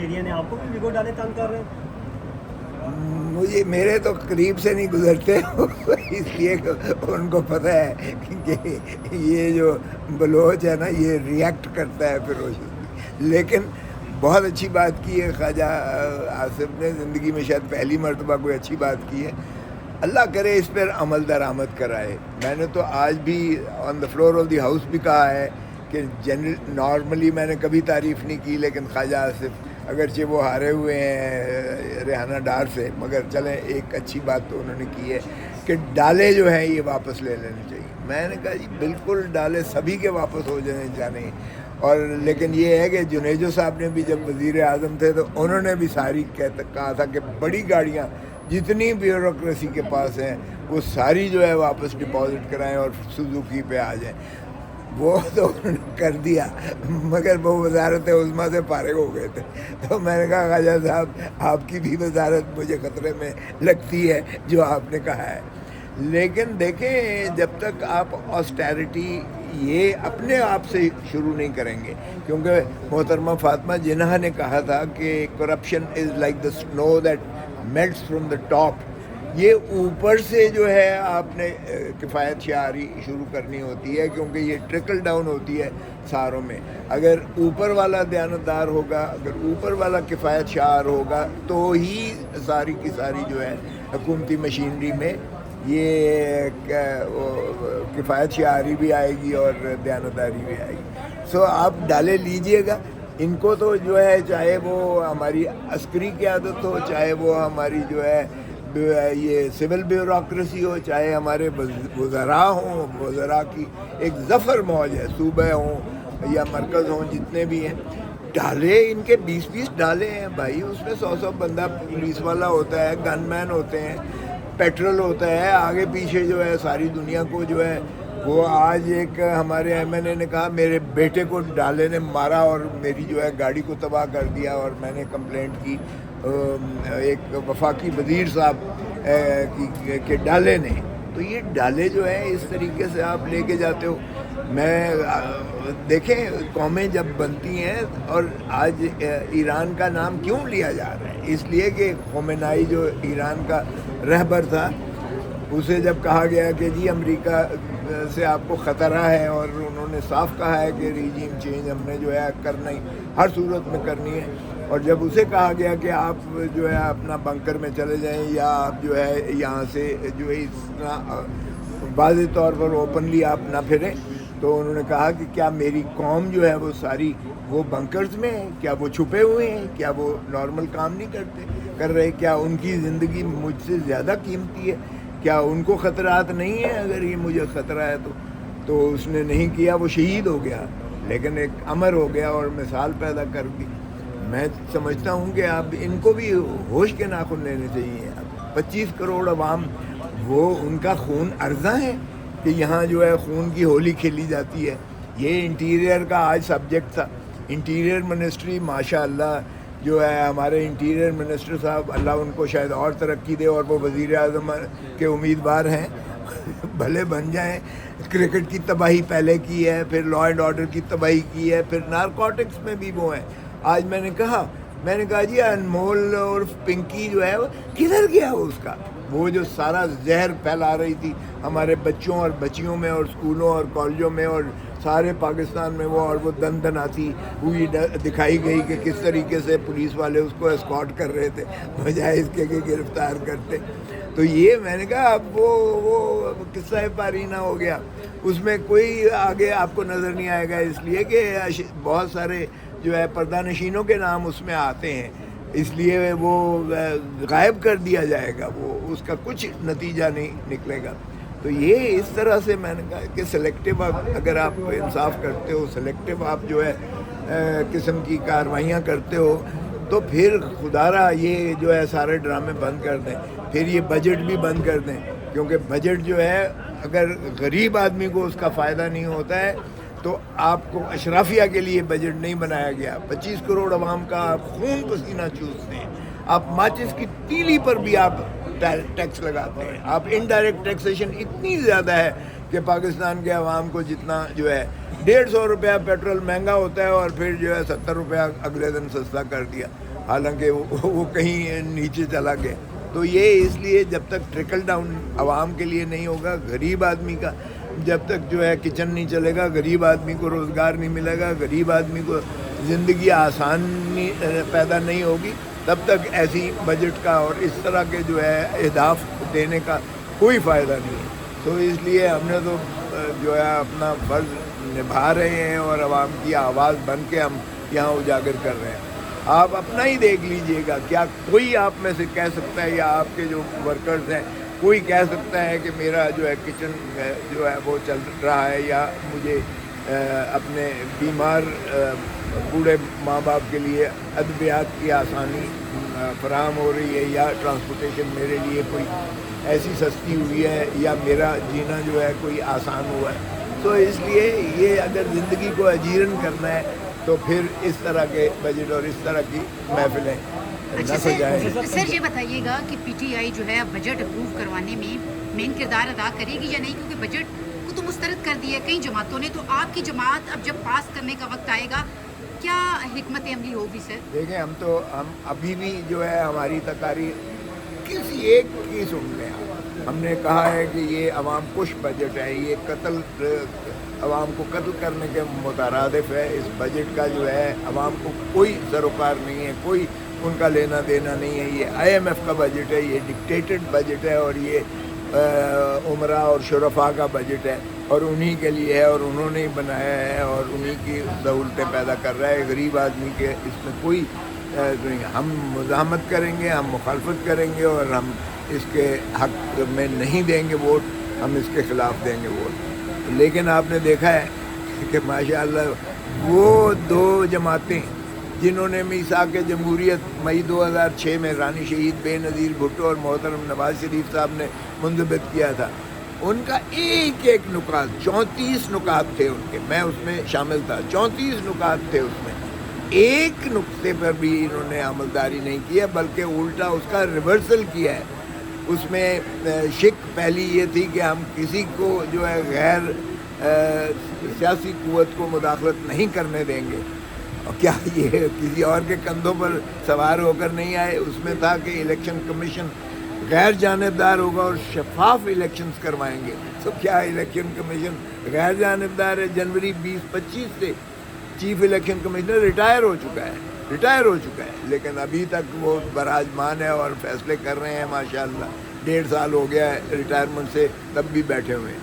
Area نے آپ کو بھی ویگو ڈالے تنگ کر رہے ہیں؟ مجھے میرے تو قریب سے نہیں گزرتے اس لیے کہ ان کو پتہ ہے کہ یہ جو بلوچ ہے نا یہ ریئیکٹ کرتا ہے فیروز، لیکن بہت اچھی بات کی ہے خواجہ آصف نے، زندگی میں شاید پہلی مرتبہ کوئی اچھی بات کی ہے. اللہ کرے اس پر عمل درآمد کرائے. میں نے تو آج بھی on the floor of the house بھی کہا ہے کہ نارملی میں نے کبھی تعریف نہیں کی، لیکن خواجہ آصف اگرچہ وہ ہارے ہوئے ہیں ریحانہ ڈار سے، مگر چلیں ایک اچھی بات تو انہوں نے کی ہے کہ ڈالے جو ہیں یہ واپس لے لینے چاہیے. میں نے کہا جی بالکل ڈالے سبھی کے واپس ہو جانے. اور لیکن یہ ہے کہ جنیجو صاحب نے بھی جب وزیر اعظم تھے تو انہوں نے بھی ساری کہا تھا کہ بڑی گاڑیاں جتنی بیوروکریسی کے پاس ہیں وہ ساری جو ہے واپس ڈپازٹ کرائیں اور سوزوکی پہ آ جائیں. وہ تو انہوں نے کر دیا، مگر وہ وزارت عظمیٰ سے فارغ ہو گئے تھے. تو میں نے کہا خواجہ صاحب آپ کی بھی وزارت مجھے خطرے میں لگتی ہے جو آپ نے کہا ہے. لیکن دیکھیں جب تک آپ آسٹیرٹی یہ اپنے آپ سے شروع نہیں کریں گے، کیونکہ محترمہ فاطمہ جناح نے کہا تھا کہ کرپشن از لائک دا سنو دیٹ میلٹس فرام دا ٹاپ. یہ اوپر سے جو ہے آپ نے کفایت شعاری شروع کرنی ہوتی ہے، کیونکہ یہ ٹرکل ڈاؤن ہوتی ہے ساروں میں. اگر اوپر والا دیانتدار ہوگا، اگر اوپر والا کفایت شعار ہوگا تو ہی ساری کی ساری جو ہے حکومتی مشینری میں یہ کفایت شعاری بھی آئے گی اور دیانتداری بھی آئے گی. سو آپ ڈالے لیجئے گا. ان کو تو جو ہے چاہے وہ ہماری عسکری قیادت ہو، چاہے وہ ہماری جو ہے یہ سول بیوروکریسی ہو، چاہے ہمارے وزراء ہوں، وزراء کی ایک ظفر موج ہے، صوبے ہوں یا مرکز ہوں جتنے بھی ہیں. ڈالے ان کے 20 ڈالے ہیں بھائی، اس میں 100 بندہ پولیس والا ہوتا ہے، گن مین ہوتے ہیں، پیٹرول ہوتا ہے، آگے پیچھے جو ہے ساری دنیا کو جو ہے. وہ آج ایک ہمارے ایم این اے نے کہا میرے بیٹے کو ڈالے نے مارا اور میری جو ہے گاڑی کو تباہ کر دیا، اور میں نے کمپلینٹ کی ایک وفاقی وزیر صاحب کے ڈالے نے. تو یہ ڈالے جو ہے اس طریقے سے آپ لے کے جاتے ہو. میں دیکھیں قومیں جب بنتی ہیں، اور آج ایران کا نام کیوں لیا جا رہا ہے؟ اس لیے کہ خمینائی جو ایران کا رہبر تھا، اسے جب کہا گیا کہ جی امریکہ سے آپ کو خطرہ ہے، اور انہوں نے صاف کہا ہے کہ ریجیم چینج ہم نے جو ہے کرنا ہی ہر صورت میں کرنی ہے. اور جب اسے کہا گیا کہ آپ جو ہے اپنا بنکر میں چلے جائیں یا آپ جو ہے یہاں سے جو ہے اتنا واضح طور پر اوپنلی آپ نہ پھریں، تو انہوں نے کہا کہ کیا میری قوم جو ہے وہ ساری وہ بنکرز میں ہے؟ کیا وہ چھپے ہوئے ہیں؟ کیا وہ نارمل کام نہیں کر رہے؟ کیا ان کی زندگی مجھ سے زیادہ قیمتی ہے؟ کیا ان کو خطرات نہیں ہیں؟ اگر یہ مجھے خطرہ ہے تو اس نے نہیں کیا، وہ شہید ہو گیا، لیکن ایک امر ہو گیا اور مثال پیدا کر دی. میں سمجھتا ہوں کہ اب ان کو بھی ہوش کے ناخن لینے چاہیے. اب 25 کروڑ عوام، وہ ان کا خون ارزاں ہے کہ یہاں جو ہے خون کی ہولی کھیلی جاتی ہے. یہ انٹیریئر کا آج سبجیکٹ تھا. انٹیریئر منسٹری ماشاء اللہ جو ہے ہمارے انٹیریئر منسٹر صاحب، اللہ ان کو شاید اور ترقی دے، اور وہ وزیر اعظم کے امیدوار ہیں بھلے بن جائیں. کرکٹ کی تباہی پہلے کی ہے، پھر لا اینڈ آرڈر کی تباہی کی ہے، پھر نارکوٹکس میں بھی وہ ہیں. آج میں نے کہا جی انمول اور پنکی جو ہے کدھر گیا اس کا؟ وہ جو سارا زہر پھیلا رہی تھی ہمارے بچوں اور بچیوں میں اور اسکولوں اور کالجوں میں اور سارے پاکستان میں، اور وہ دن آتی ہوئی دکھائی گئی کہ کس طریقے سے پولیس والے اس کو اسکارٹ کر رہے تھے بجائے اس کے کہ گرفتار کرتے. تو یہ میں نے کہا اب وہ قصہ پارینہ ہو گیا. اس میں کوئی آگے آپ کو نظر نہیں آئے گا، اس لیے کہ بہت سارے جو ہے پردہ نشینوں کے نام اس میں آتے ہیں، اس لیے وہ غائب کر دیا جائے گا، وہ اس کا کچھ نتیجہ نہیں نکلے گا. تو یہ اس طرح سے میں نے کہا کہ سلیکٹیو اگر آپ انصاف کرتے ہو، سلیکٹیو آپ جو ہے قسم کی کارروائیاں کرتے ہو، تو پھر خدا را یہ جو ہے سارے ڈرامے بند کر دیں. پھر یہ بجٹ بھی بند کر دیں، کیونکہ بجٹ جو ہے اگر غریب آدمی کو اس کا فائدہ نہیں ہوتا ہے تو آپ کو اشرافیہ کے لیے بجٹ نہیں بنایا گیا. 25 کروڑ عوام کا آپ خون پسینہ چوستے ہیں. آپ ماچس کی تیلی پر بھی آپ ٹیکس لگاتے ہیں. آپ انڈائریکٹ ٹیکسیشن اتنی زیادہ ہے کہ پاکستان کے عوام کو جتنا جو ہے 150 روپیہ پیٹرول مہنگا ہوتا ہے اور پھر جو ہے 70 روپیہ اگلے دن سستا کر دیا. حالانکہ وہ کہیں نیچے چلا گیا. تو یہ اس لیے جب تک ٹرکل ڈاؤن عوام کے لیے نہیں ہوگا, غریب آدمی کا جب تک جو ہے کچن نہیں چلے گا, غریب آدمی کو روزگار نہیں ملے گا, غریب آدمی کو زندگی آسانی پیدا نہیں ہوگی, تب تک ایسی بجٹ کا اور اس طرح کے جو ہے اہداف دینے کا کوئی فائدہ نہیں ہے. تو اس لیے ہم نے تو جو ہے اپنا فرض نبھا رہے ہیں اور عوام کی آواز بن کے ہم یہاں اجاگر کر رہے ہیں. آپ اپنا ہی دیکھ لیجئے گا, کیا کوئی آپ میں سے کہہ سکتا ہے یا آپ کے جو ورکرز ہیں کوئی کہہ سکتا ہے کہ میرا جو ہے کچن جو ہے وہ چل رہا ہے, یا مجھے اپنے بیمار بوڑھے ماں باپ کے لیے ادویات کی آسانی فراہم ہو رہی ہے, یا ٹرانسپورٹیشن میرے لیے کوئی ایسی سستی ہوئی ہے, یا میرا جینا جو ہے کوئی آسان ہوا ہے. تو اس لیے یہ اگر زندگی کو اجیرن کرنا ہے تو پھر اس طرح کے بجٹ اور اس طرح کی محفلیں اچھا نہ سجائیں. سر یہ بتائیے گا کہ پی ٹی آئی جو ہے بجٹ اپروو کروانے میں مین کردار ادا کرے گی یا نہیں, کیونکہ بجٹ کو تو مسترد کر دیا ہے کئی جماعتوں نے, تو آپ کی جماعت اب جب پاس کرنے کا وقت آئے گا کیا حکمت عملی ہوگی سر؟ دیکھیں ہم ابھی بھی جو ہے ہماری تقاریر کسی ایک کی سن رہے ہیں. ہم نے کہا ہے کہ یہ عوام کش بجٹ ہے, یہ قتل عوام کو قتل کرنے کے مترادف ہے. اس بجٹ کا جو ہے عوام کو کوئی سروکار نہیں ہے, کوئی ان کا لینا دینا نہیں ہے. یہ آئی ایم ایف کا بجٹ ہے, یہ ڈکٹیٹڈ بجٹ ہے, اور یہ عمراء اور شرفاء کا بجٹ ہے, اور انہی کے لیے ہے, اور انہوں نے ہی بنایا ہے, اور انہی کی سہولتیں پیدا کر رہا ہے. غریب آدمی کے اس میں کوئی ہم مزاحمت کریں گے, ہم مخالفت کریں گے, اور ہم اس کے حق میں نہیں دیں گے ووٹ, ہم اس کے خلاف دیں گے ووٹ. لیکن آپ نے دیکھا ہے کہ ماشاءاللہ وہ دو جماعتیں جنہوں نے میثاق جمہوریت مئی 2006 میں رانی شہید بے نظیر بھٹو اور محترم نواز شریف صاحب نے منضبط کیا تھا, ان کا ایک ایک نکات 34 نکات تھے ان کے, میں اس میں شامل تھا, 34 نکات تھے اس میں, ایک نقطے پر بھی انہوں نے عملداری نہیں کیا, بلکہ الٹا اس کا ریورسل کیا ہے. اس میں شک پہلی یہ تھی کہ ہم کسی کو جو ہے غیر سیاسی قوت کو مداخلت نہیں کرنے دیں گے. اور کیا یہ کسی اور کے کندھوں پر سوار ہو کر نہیں آئے؟ اس میں تھا کہ الیکشن کمیشن غیر جانبدار ہوگا اور شفاف الیکشنز کروائیں گے. تو کیا الیکشن کمیشن غیر جانبدار ہے؟ جنوری 2025 سے چیف الیکشن کمشنر ریٹائر ہو چکا ہے, لیکن ابھی تک وہ براجمان ہے اور فیصلے کر رہے ہیں. ماشاءاللہ 1.5 سال ہو گیا ہے ریٹائرمنٹ سے, تب بھی بیٹھے ہوئے ہیں.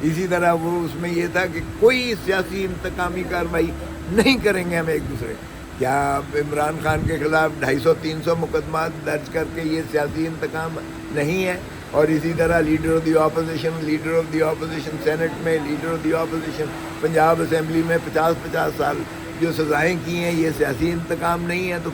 اسی طرح وہ اس میں یہ تھا کہ کوئی سیاسی انتقامی کارروائی نہیں کریں گے ہم ایک دوسرے. کیا عمران خان کے خلاف 250-300 مقدمات درج کر کے یہ سیاسی انتقام نہیں ہے؟ اور اسی طرح leader of the opposition senate میں, leader of the opposition Punjab assembly میں 50-50 سال جو سزائیں کی ہیں, یہ سیاسی انتقام نہیں ہے؟ تو